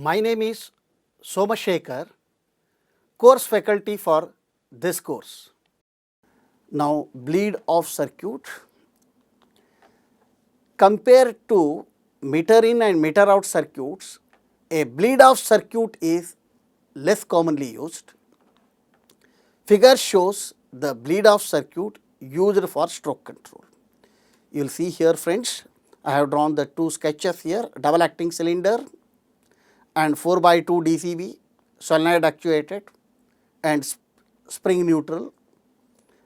My name is Somashekar, course faculty for this course. Now, bleed off circuit. Compared to meter in and meter out circuits, a bleed off circuit is less commonly used. Figure shows the bleed off circuit used for stroke control. You will see here, friends, I have drawn the two sketches here, double acting cylinder and 4x2 DCB, solenoid actuated and spring neutral.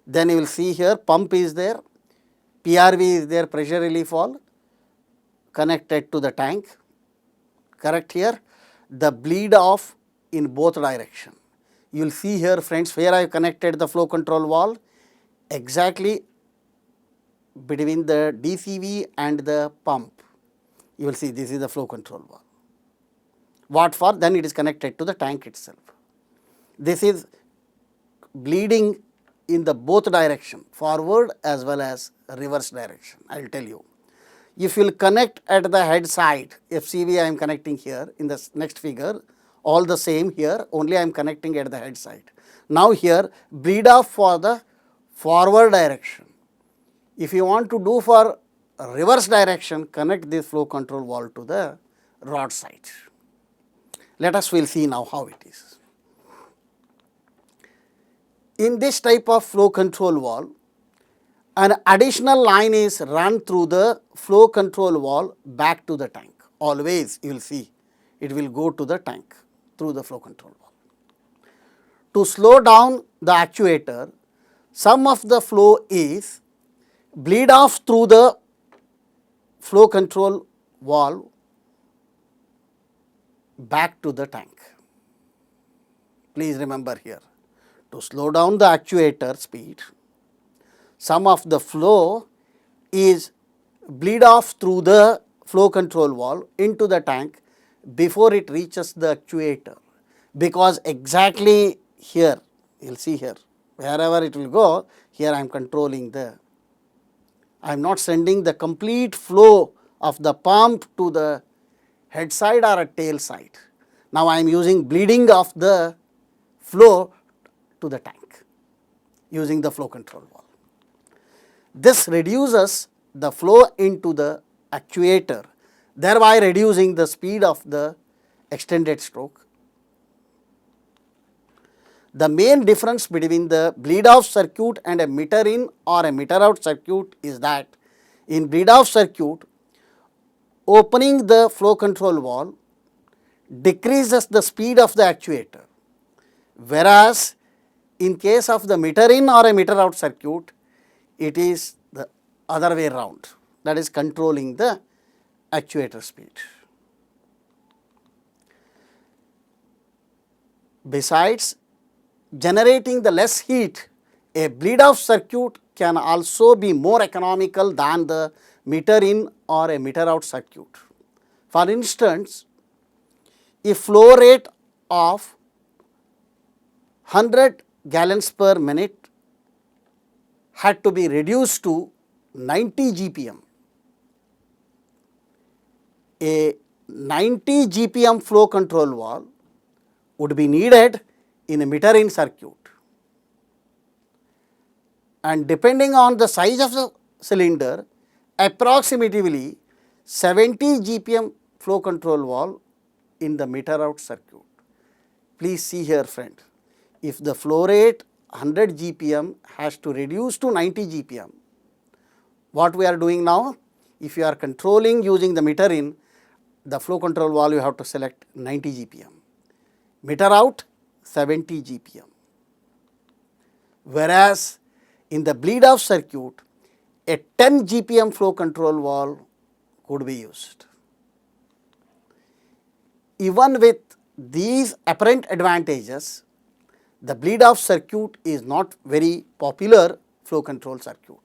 Then you will see here pump is there, PRV is there, pressure relief valve connected to the tank. Correct here, the bleed off in both direction. You will see here, friends, where I have connected the flow control valve exactly between the DCV and the pump. You will see this is the flow control valve. What for? Then it is connected to the tank itself. This is bleeding in the both direction, forward as well as reverse direction. I will tell you. If you will connect at the head side, FCV I am connecting here in the next figure, all the same here, only I am connecting at the head side. Now here bleed off for the forward direction. If you want to do for reverse direction, connect this flow control valve to the rod side. Let us will see now how it is. In this type of flow control valve, an additional line is run through the flow control valve back to the tank. Always you will see it will go to the tank through the flow control valve. To slow down the actuator, some of the flow is bleed off through the flow control valve back to the tank. Please remember here, to slow down the actuator speed, some of the flow is bleed off through the flow control valve into the tank before it reaches the actuator, because exactly here, you will see here, wherever it will go, here I am controlling the, I am not sending the complete flow of the pump to the head side or a tail side. Now I am using bleeding of the flow to the tank using the flow control valve. This reduces the flow into the actuator, thereby reducing the speed of the extended stroke. The main difference between the bleed off circuit and a meter in or a meter out circuit is that in bleed off circuit, opening the flow control valve decreases the speed of the actuator, whereas in case of the meter in or a meter out circuit, it is the other way round, that is controlling the actuator speed. Besides generating the less heat, a bleed off circuit can also be more economical than the meter in or a meter out circuit. For instance, if flow rate of 100 gallons per minute had to be reduced to 90 GPM, a 90 GPM flow control valve would be needed in a meter in circuit, and depending on the size of the cylinder, approximately 70 GPM flow control valve in the meter out circuit. Please see here, friend, if the flow rate 100 GPM has to reduce to 90 GPM, what we are doing now, if you are controlling using the meter in, the flow control valve you have to select 90 GPM, meter out 70 GPM, whereas in the bleed off circuit, a 10 GPM flow control valve could be used. Even with these apparent advantages, the bleed off circuit is not very popular flow control circuit.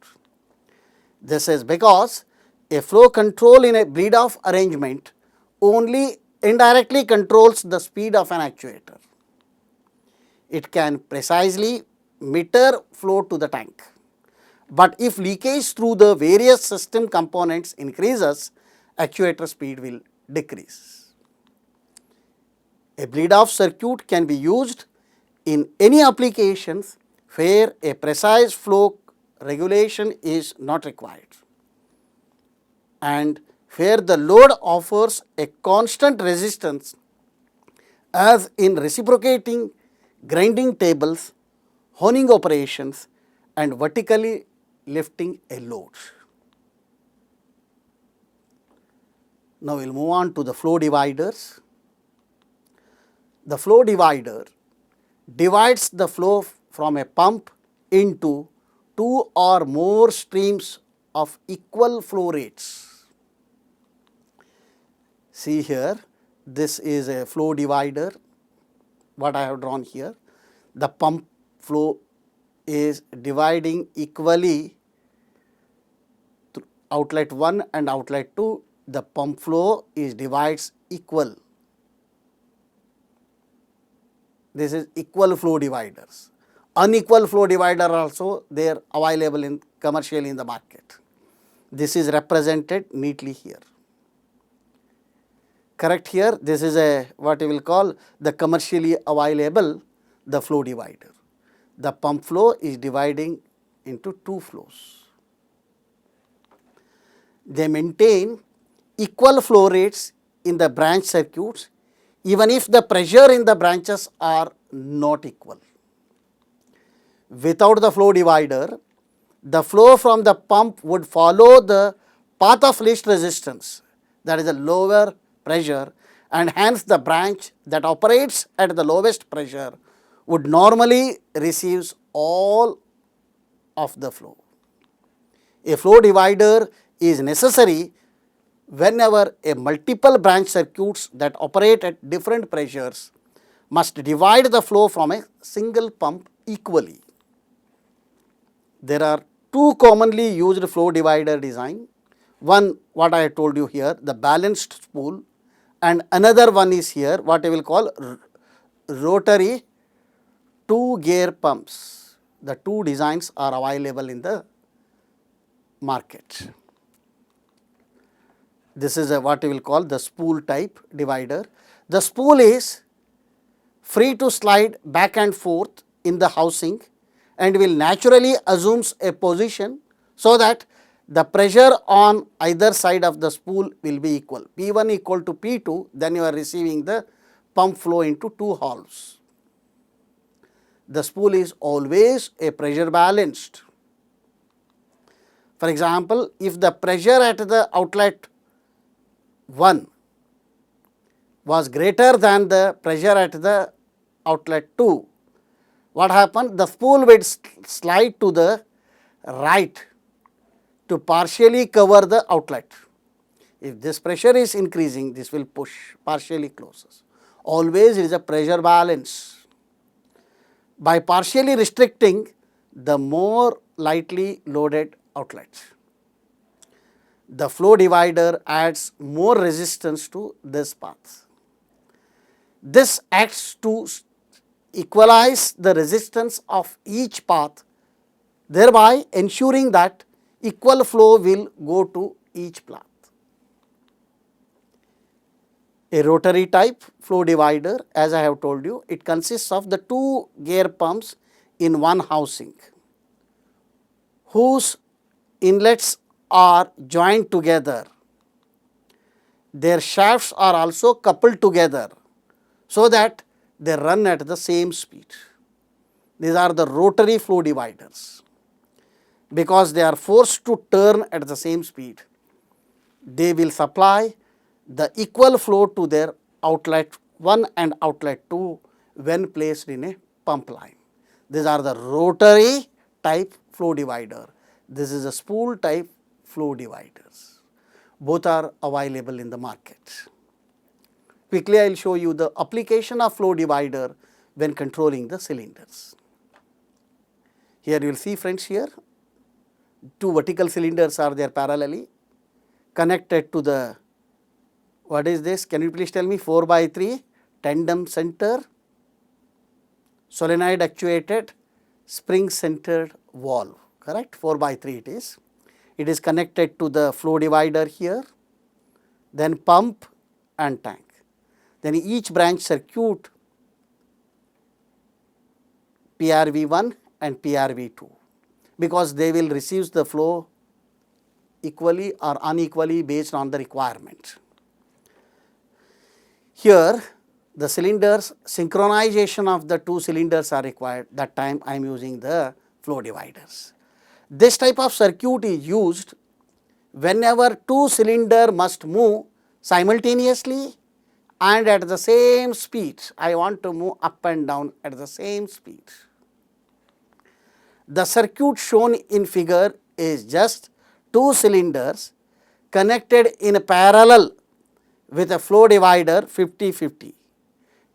This is because a flow control in a bleed off arrangement only indirectly controls the speed of an actuator. It can precisely meter flow to the tank, but if leakage through the various system components increases, actuator speed will decrease. A bleed-off circuit can be used in any applications where a precise flow regulation is not required and where the load offers a constant resistance, as in reciprocating grinding tables, honing operations and vertically lifting a load. Now, we will move on to the flow dividers. The flow divider divides the flow from a pump into two or more streams of equal flow rates. See here, this is a flow divider, what I have drawn here. The pump flow is dividing equally outlet 1 and outlet 2. The pump flow is divides equal. This is equal flow dividers. Unequal flow divider also they are available in commercially in the market. This is represented neatly here. Correct here, this is a what we will call the commercially available the flow divider. The pump flow is dividing into two flows. They maintain equal flow rates in the branch circuits even if the pressure in the branches are not equal. Without the flow divider, the flow from the pump would follow the path of least resistance, that is the lower pressure, and hence the branch that operates at the lowest pressure would normally receives all of the flow. A flow divider is necessary whenever a multiple branch circuits that operate at different pressures must divide the flow from a single pump equally. There are two commonly used flow divider design. One what I told you here, the balanced spool, and another one is here what I will call rotary two gear pumps. The two designs are available in the market. This is a what we will call the spool type divider. The spool is free to slide back and forth in the housing and will naturally assumes a position so that the pressure on either side of the spool will be equal. P1 equal to P2, then you are receiving the pump flow into two halves. The spool is always a pressure balanced. For example, if the pressure at the outlet 1 was greater than the pressure at the outlet 2, what happened? The spool will slide to the right to partially cover the outlet. If this pressure is increasing, this will push partially closes. Always it is a pressure balance. By partially restricting the more lightly loaded outlet, the flow divider adds more resistance to this path. This acts to equalize the resistance of each path, thereby ensuring that equal flow will go to each path. A rotary type flow divider, as I have told you, it consists of the two gear pumps in one housing, whose inlets are joined together. Their shafts are also coupled together so that they run at the same speed. These are the rotary flow dividers. Because they are forced to turn at the same speed, they will supply the equal flow to their outlet 1 and outlet 2 when placed in a pump line. These are the rotary type flow divider. This is a spool type flow dividers. Both are available in the market. Quickly I will show you the application of flow divider when controlling the cylinders. Here you will see friends, here two vertical cylinders are there parallelly connected to the, what is this? Can you please tell me? 4x3 tandem center, solenoid actuated, spring centered valve, correct? 4x3 it is. It is connected to the flow divider here, then pump and tank. then each branch circuit PRV1 and PRV2, because they will receive the flow equally or unequally based on the requirement. Here the cylinders, synchronization of the two cylinders are required, that time I am using the flow dividers. This type of circuit is used whenever two cylinder must move simultaneously and at the same speed. I want to move up and down at the same speed. The circuit shown in figure is just two cylinders connected in parallel with a flow divider 50-50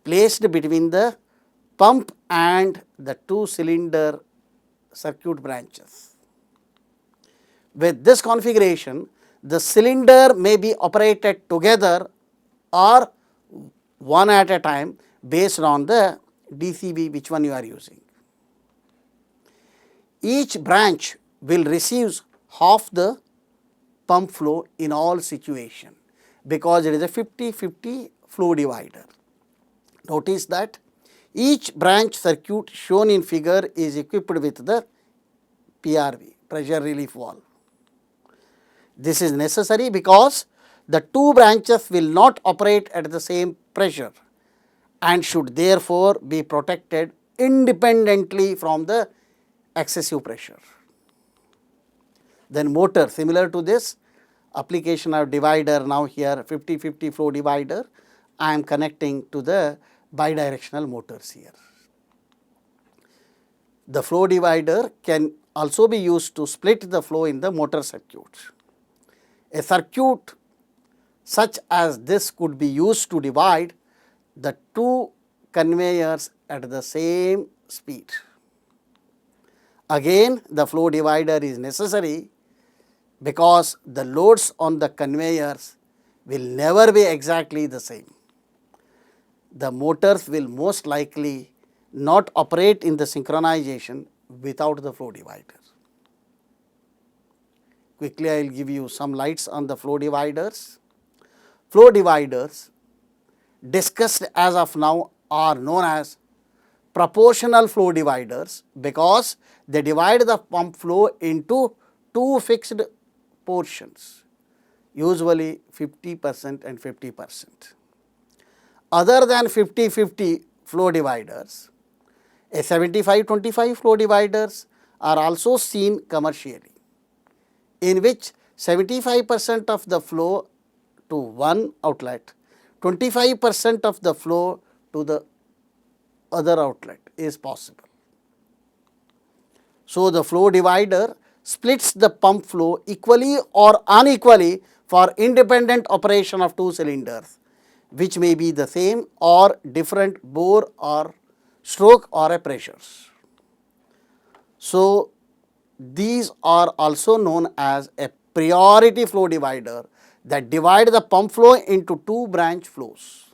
placed between the pump and the two cylinder circuit branches. With this configuration, the cylinder may be operated together or one at a time based on the DCB which one you are using. Each branch will receive half the pump flow in all situations because it is a 50-50 flow divider. Notice that each branch circuit shown in figure is equipped with the PRV, pressure relief valve. This is necessary because the two branches will not operate at the same pressure and should therefore be protected independently from the excessive pressure. Then motor, similar to this application of divider, now here 50-50 flow divider, I am connecting to the bidirectional motors here. The flow divider can also be used to split the flow in the motor circuit. A circuit such as this could be used to divide the two conveyors at the same speed. Again, the flow divider is necessary because the loads on the conveyors will never be exactly the same. The motors will most likely not operate in the synchronization without the flow divider. Quickly I will give you some lights on the flow dividers. Flow dividers discussed as of now are known as proportional flow dividers because they divide the pump flow into two fixed portions, usually 50% and 50%. Other than 50-50 flow dividers, a 75-25 flow dividers are also seen commercially, in which 75% of the flow to one outlet, 25% of the flow to the other outlet is possible. So, the flow divider splits the pump flow equally or unequally for independent operation of two cylinders, which may be the same or different bore or stroke or a pressures. So, these are also known as a priority flow divider that divide the pump flow into two branch flows.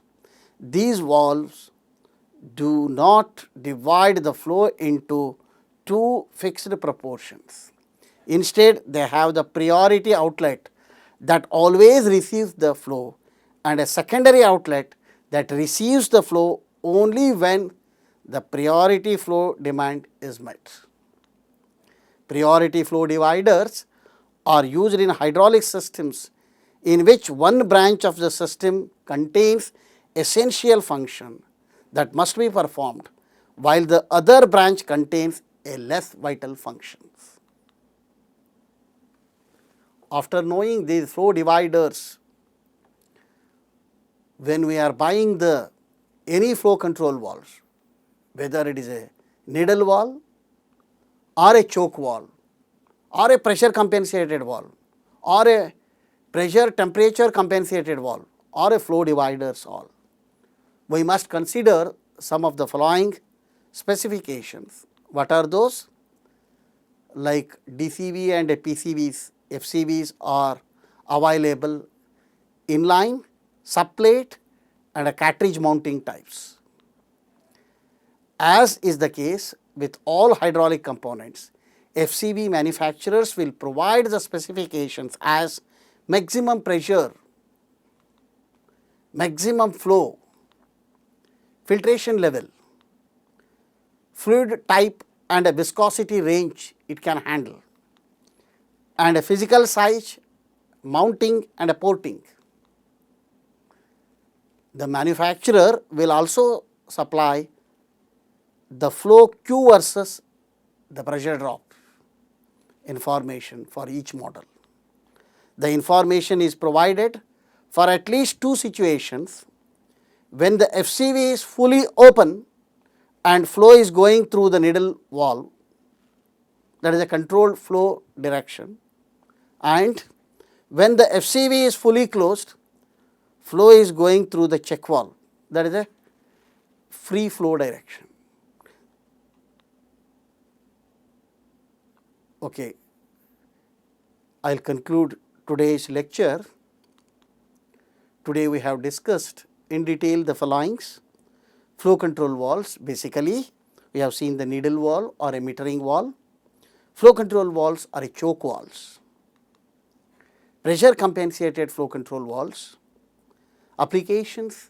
These valves do not divide the flow into two fixed proportions. Instead, they have the priority outlet that always receives the flow and a secondary outlet that receives the flow only when the priority flow demand is met. Priority flow dividers are used in hydraulic systems in which one branch of the system contains essential function that must be performed, while the other branch contains a less vital functions. After knowing these flow dividers, when we are buying the any flow control valves, whether it is a needle valve or a choke valve or a pressure compensated valve or a pressure temperature compensated valve or a flow dividers all, we must consider some of the following specifications. What are those? Like DCV and PCVs, FCVs are available inline, subplate and a cartridge mounting types. As is the case with all hydraulic components, FCV manufacturers will provide the specifications as maximum pressure, maximum flow filtration level, fluid type and a viscosity range it can handle, and a physical size, mounting and a porting. The manufacturer will also supply the flow Q versus the pressure drop information for each model. The information is provided for at least two situations: when the FCV is fully open and flow is going through the needle valve, that is a controlled flow direction, and when the FCV is fully closed, flow is going through the check valve, that is a free flow direction. Okay, I will conclude today's lecture. Today we have discussed in detail the followings: flow control valves. Basically, we have seen the needle valve or a metering valve. Flow control valves are a choke valves. Pressure compensated flow control valves. Applications: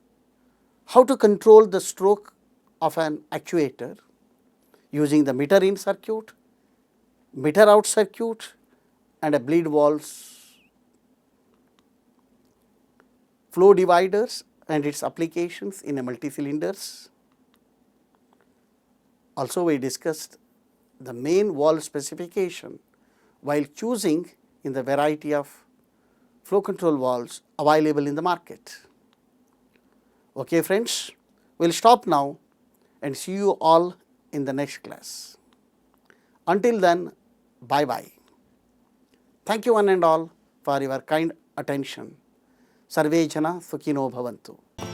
how to control the stroke of an actuator using the meter in circuit, meter out circuit and a bleed valves. Flow dividers and its applications in a multi-cylinders. Also we discussed the main valve specification while choosing in the variety of flow control valves available in the market. Okay friends, we will stop now and see you all in the next class. Until then, bye bye. Thank you one and all for your kind attention. Sarve jana sukhino bhavantu.